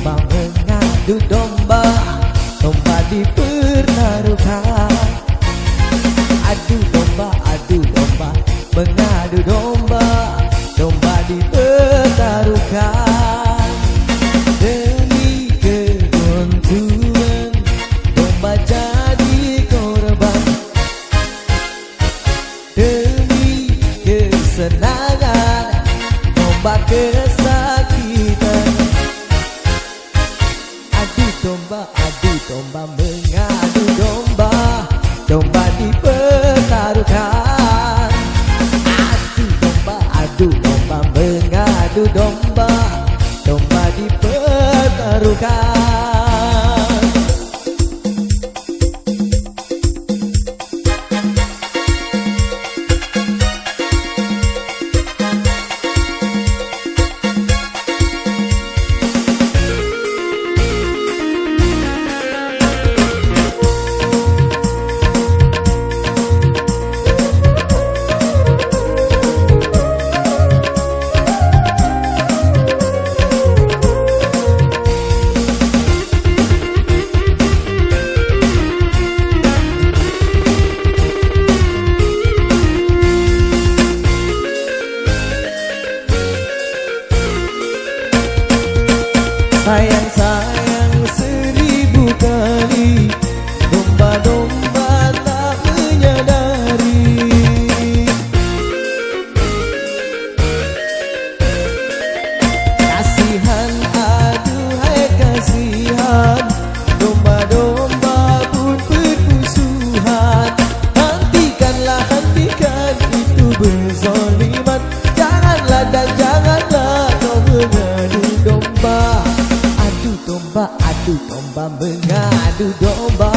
domba mengadu domba, domba dipertaruhkan. Adu domba mengadu domba, domba dipertaruhkan. Demi keuntungan domba jadi korban, demi kesenangan domba kesakitan. Adu domba mengadu domba, domba dipertaruhkan. Adu domba mengadu domba, domba dipertaruhkan. Sayang-sayang 1000 kali, domba-domba tak menyadari. Kasihan, aduhai kasihan, domba-domba pun bermusuhan. Hentikan itu berzalimat. Janganlah dan janganlah kau mengadu domba. Adu domba mengadu domba,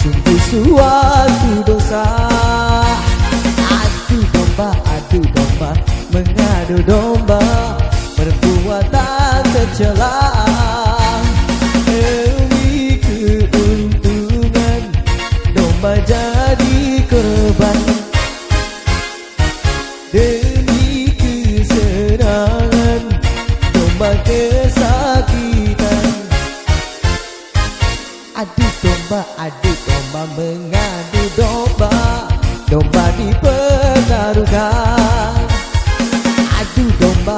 sungguh suatu dosa. Adu domba mengadu domba, perbuatan tercela. Demi keuntungan domba jadi korban, demi kesenangan domba kesakitan. Adu domba mengadu domba, domba dipertaruhkan. Adu domba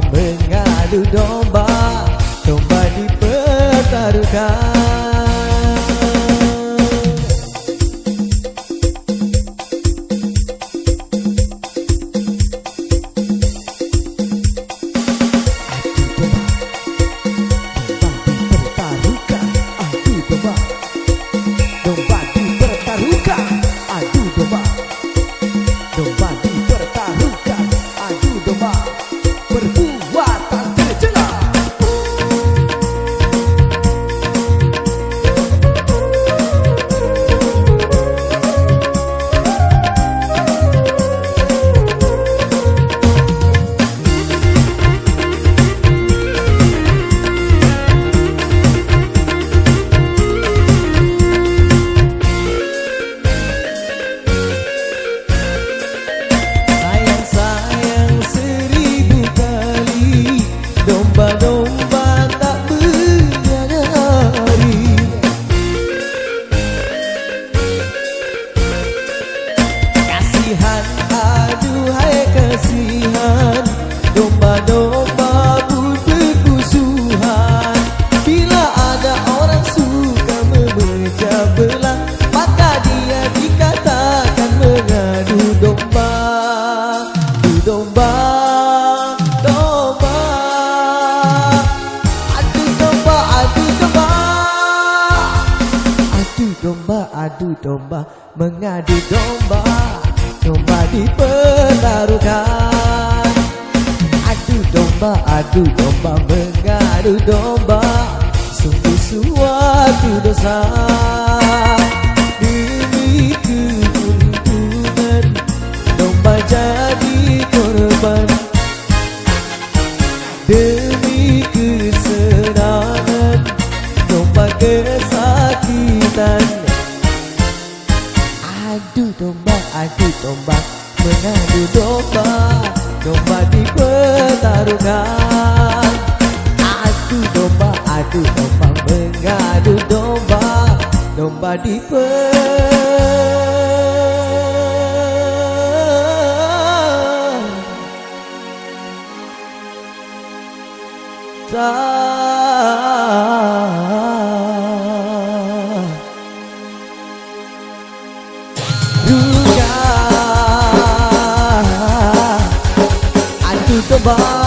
mengadu domba, domba dipertaruhkan. Aduhai kasihan, domba-domba pun bermusuhan. Bila ada orang suka memecah belah, maka dia dikatakan mengadu domba. Domba, domba, adu domba, adu domba, adu domba, adu domba, mengadu domba, domba dipertaruhkan. Adu domba mengadu domba, sungguh suatu dosa. Demi keuntungan domba jadi korban, demi kesenangan domba kesakitan. Adu domba mengadu domba, domba dipertaruhkan. adu domba mengadu domba, domba adu domba